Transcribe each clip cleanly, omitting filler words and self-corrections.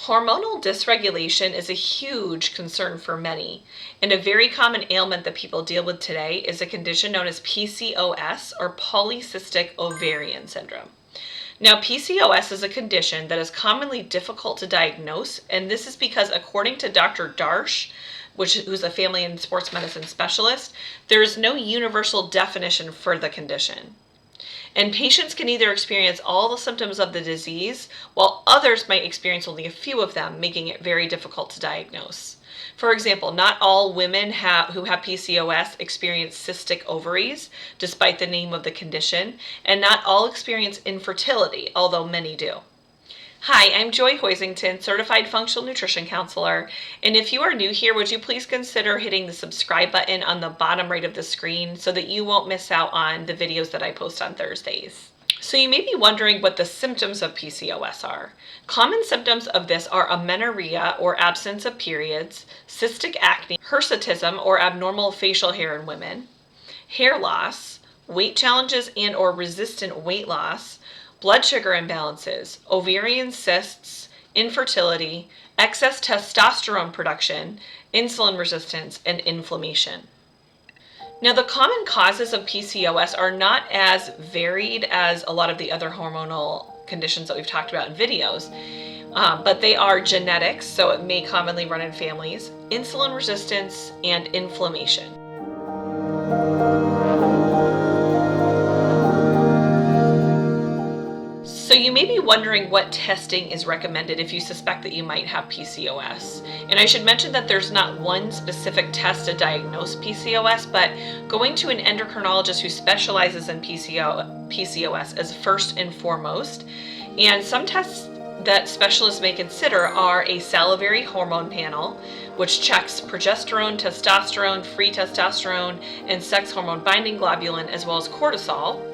Hormonal dysregulation is a huge concern for many, and a very common ailment that people deal with today is a condition known as PCOS, or Polycystic Ovarian Syndrome. Now, PCOS is a condition that is commonly difficult to diagnose, and this is because, according to Dr. Darsh, who's a family and sports medicine specialist, there is no universal definition for the condition. And patients can either experience all the symptoms of the disease, while others might experience only a few of them, making it very difficult to diagnose. For example, not all women who have PCOS experience cystic ovaries, despite the name of the condition, and not all experience infertility, although many do. Hi, I'm Joy Hoisington, Certified Functional Nutrition Counselor, and if you are new here, would you please consider hitting the subscribe button on the bottom right of the screen so that you won't miss out on the videos that I post on Thursdays. So you may be wondering what the symptoms of PCOS are. Common symptoms of this are amenorrhea, or absence of periods, cystic acne, hirsutism, or abnormal facial hair in women, hair loss, weight challenges and or resistant weight loss, blood sugar imbalances, ovarian cysts, infertility, excess testosterone production, insulin resistance, and inflammation. Now, the common causes of PCOS are not as varied as a lot of the other hormonal conditions that we've talked about in videos, but they are genetics, so it may commonly run in families, insulin resistance, and inflammation. So you may be wondering what testing is recommended if you suspect that you might have PCOS. And I should mention that there's not one specific test to diagnose PCOS, but going to an endocrinologist who specializes in PCOS is first and foremost. And some tests that specialists may consider are a salivary hormone panel, which checks progesterone, testosterone, free testosterone, and sex hormone binding globulin, as well as cortisol,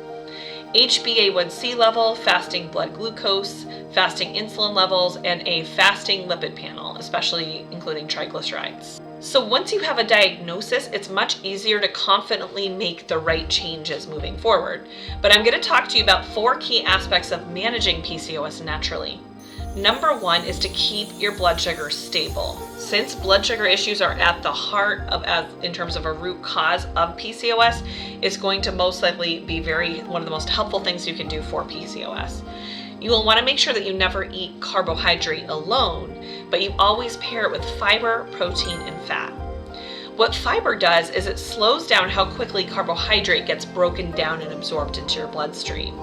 HbA1c level, fasting blood glucose, fasting insulin levels, and a fasting lipid panel, especially including triglycerides. So once you have a diagnosis, it's much easier to confidently make the right changes moving forward. But I'm going to talk to you about 4 key aspects of managing PCOS naturally. Number 1 is to keep your blood sugar stable. Since blood sugar issues are at the heart of, in terms of a root cause of PCOS, it's going to most likely be one of the most helpful things you can do for PCOS. You will want to make sure that you never eat carbohydrate alone, but you always pair it with fiber, protein, and fat. What fiber does is it slows down how quickly carbohydrate gets broken down and absorbed into your bloodstream.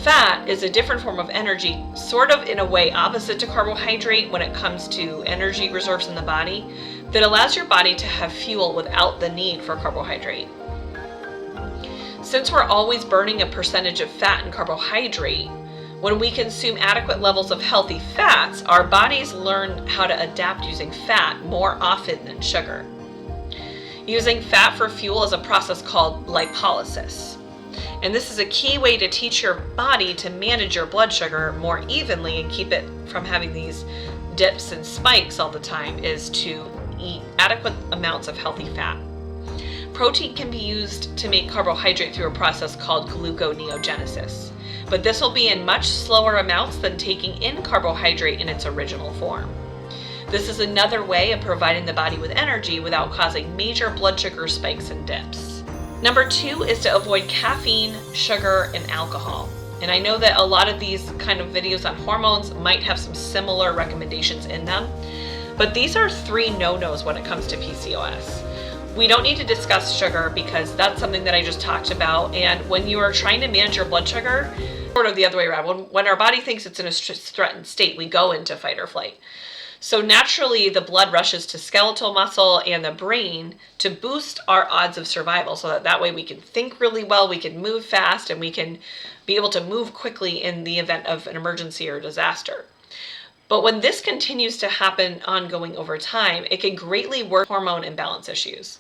Fat is a different form of energy, sort of in a way opposite to carbohydrate when it comes to energy reserves in the body, that allows your body to have fuel without the need for carbohydrate. Since we're always burning a percentage of fat and carbohydrate, when we consume adequate levels of healthy fats, our bodies learn how to adapt using fat more often than sugar. Using fat for fuel is a process called lipolysis. And this is a key way to teach your body to manage your blood sugar more evenly and keep it from having these dips and spikes all the time, is to eat adequate amounts of healthy fat. Protein can be used to make carbohydrate through a process called gluconeogenesis, but this will be in much slower amounts than taking in carbohydrate in its original form. This is another way of providing the body with energy without causing major blood sugar spikes and dips. Number 2 is to avoid caffeine, sugar, and alcohol. And I know that a lot of these kind of videos on hormones might have some similar recommendations in them, but these are 3 no-nos when it comes to PCOS. We don't need to discuss sugar because that's something that I just talked about, and when you are trying to manage your blood sugar, sort of the other way around, when our body thinks it's in a threatened state, we go into fight or flight. So naturally, the blood rushes to skeletal muscle and the brain to boost our odds of survival, so that way we can think really well, we can move fast, and we can be able to move quickly in the event of an emergency or disaster. But when this continues to happen ongoing over time, it can greatly worsen hormone imbalance issues.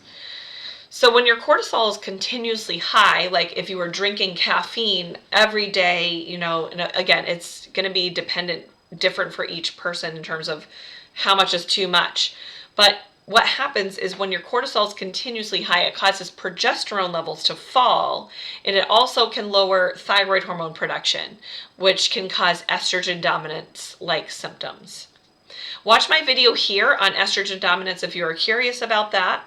So when your cortisol is continuously high, like if you were drinking caffeine every day, and again, it's going to be different for each person in terms of how much is too much. But what happens is when your cortisol is continuously high, it causes progesterone levels to fall, and it also can lower thyroid hormone production, which can cause estrogen dominance-like symptoms. Watch my video here on estrogen dominance if you are curious about that.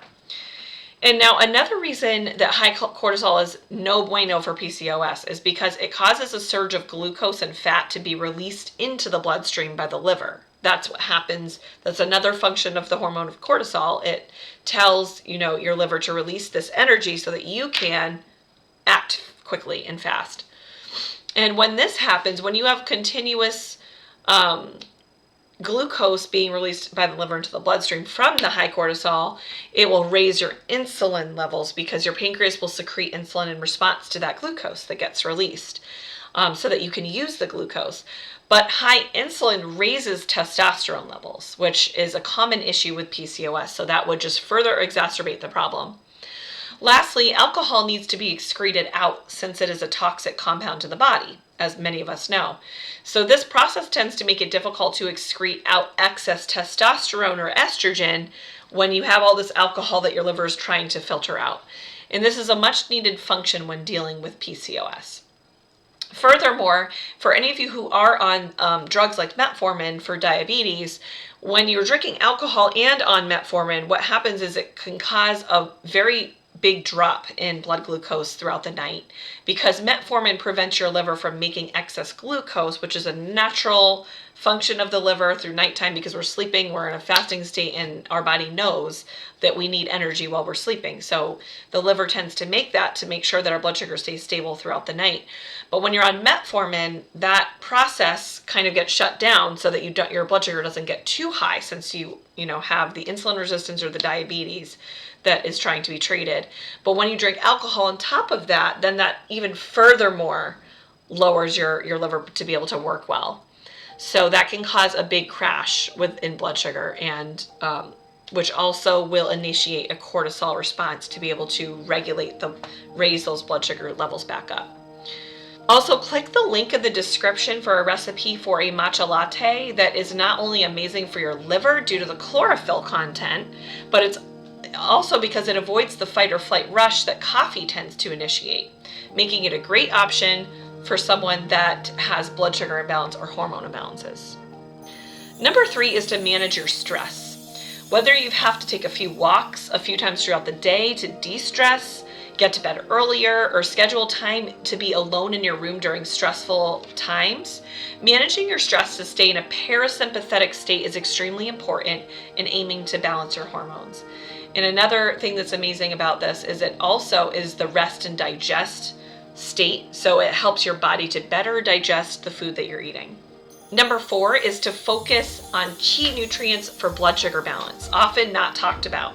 And now another reason that high cortisol is no bueno for PCOS is because it causes a surge of glucose and fat to be released into the bloodstream by the liver. That's what happens. That's another function of the hormone of cortisol. It tells, your liver to release this energy so that you can act quickly and fast. And when this happens, when you have continuous glucose being released by the liver into the bloodstream from the high cortisol, it will raise your insulin levels because your pancreas will secrete insulin in response to that glucose that gets released, so that you can use the glucose. But high insulin raises testosterone levels, which is a common issue with PCOS, so that would just further exacerbate the problem. Lastly, alcohol needs to be excreted out since it is a toxic compound to the body, as many of us know. So this process tends to make it difficult to excrete out excess testosterone or estrogen when you have all this alcohol that your liver is trying to filter out. And this is a much needed function when dealing with PCOS. Furthermore, for any of you who are on drugs like metformin for diabetes, when you're drinking alcohol and on metformin, what happens is it can cause a very big drop in blood glucose throughout the night because metformin prevents your liver from making excess glucose, which is a natural function of the liver through nighttime because we're sleeping, we're in a fasting state, and our body knows that we need energy while we're sleeping. So the liver tends to make that to make sure that our blood sugar stays stable throughout the night. But when you're on metformin, that process kind of gets shut down so that your blood sugar doesn't get too high since you have the insulin resistance or the diabetes that is trying to be treated. But when you drink alcohol on top of that, then that even furthermore lowers your liver to be able to work well. So that can cause a big crash in blood sugar, and which also will initiate a cortisol response to be able to raise those blood sugar levels back up. Also, click the link in the description for a recipe for a matcha latte that is not only amazing for your liver due to the chlorophyll content, but it's also because it avoids the fight or flight rush that coffee tends to initiate, making it a great option for someone that has blood sugar imbalance or hormone imbalances. Number 3 is to manage your stress. Whether you have to take a few walks a few times throughout the day to de-stress, get to bed earlier, or schedule time to be alone in your room during stressful times, managing your stress to stay in a parasympathetic state is extremely important in aiming to balance your hormones. And another thing that's amazing about this is it also is the rest and digest state, so it helps your body to better digest the food that you're eating. Number 4 is to focus on key nutrients for blood sugar balance, often not talked about.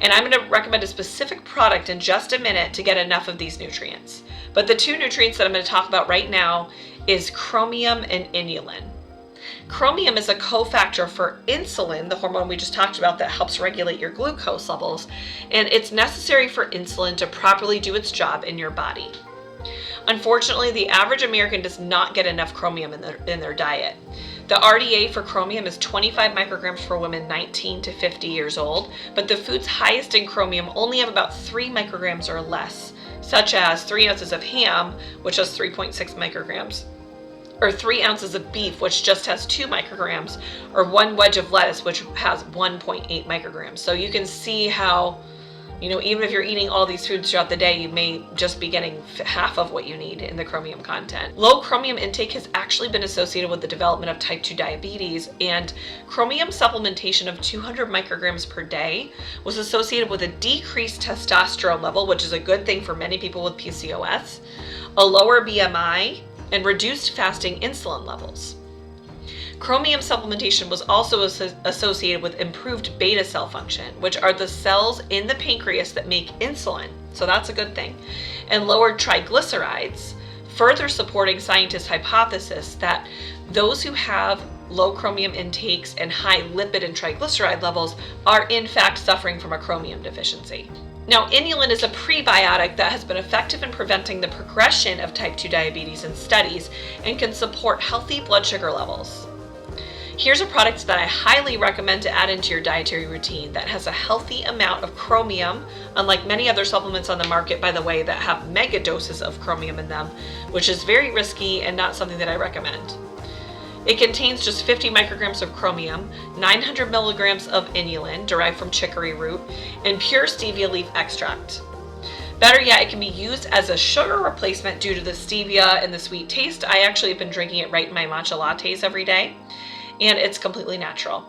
And I'm going to recommend a specific product in just a minute to get enough of these nutrients. But the 2 nutrients that I'm going to talk about right now is chromium and inulin. Chromium is a cofactor for insulin, the hormone we just talked about that helps regulate your glucose levels, and it's necessary for insulin to properly do its job in your body. Unfortunately, the average American does not get enough chromium in their diet. The RDA for chromium is 25 micrograms for women 19 to 50 years old, but the foods highest in chromium only have about 3 micrograms or less, such as 3 ounces of ham, which has 3.6 micrograms, or 3 ounces of beef, which just has 2 micrograms, or 1 wedge of lettuce, which has 1.8 micrograms. So you can see how, even if you're eating all these foods throughout the day, you may just be getting half of what you need in the chromium content. Low chromium intake has actually been associated with the development of type 2 diabetes, and chromium supplementation of 200 micrograms per day was associated with a decreased testosterone level, which is a good thing for many people with PCOS, a lower BMI, and reduced fasting insulin levels. Chromium supplementation was also associated with improved beta cell function, which are the cells in the pancreas that make insulin, so that's a good thing, and lowered triglycerides, further supporting scientists' hypothesis that those who have low chromium intakes and high lipid and triglyceride levels are in fact suffering from a chromium deficiency. Now, inulin is a prebiotic that has been effective in preventing the progression of type 2 diabetes in studies and can support healthy blood sugar levels. Here's a product that I highly recommend to add into your dietary routine that has a healthy amount of chromium, unlike many other supplements on the market, by the way, that have mega doses of chromium in them, which is very risky and not something that I recommend. It contains just 50 micrograms of chromium, 900 milligrams of inulin derived from chicory root, and pure stevia leaf extract. Better yet, it can be used as a sugar replacement due to the stevia and the sweet taste. I actually have been drinking it right in my matcha lattes every day, and it's completely natural.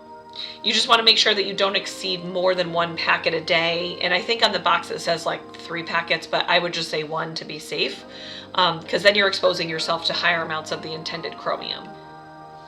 You just want to make sure that you don't exceed more than 1 packet a day. And I think on the box it says like 3 packets, but I would just say 1 to be safe, because then you're exposing yourself to higher amounts of the intended chromium.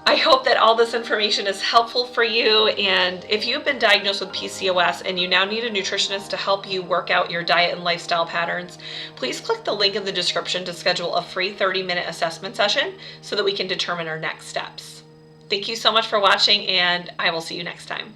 I hope that all this information is helpful for you, and if you've been diagnosed with PCOS and you now need a nutritionist to help you work out your diet and lifestyle patterns, please click the link in the description to schedule a free 30-minute assessment session so that we can determine our next steps. Thank you so much for watching, and I will see you next time.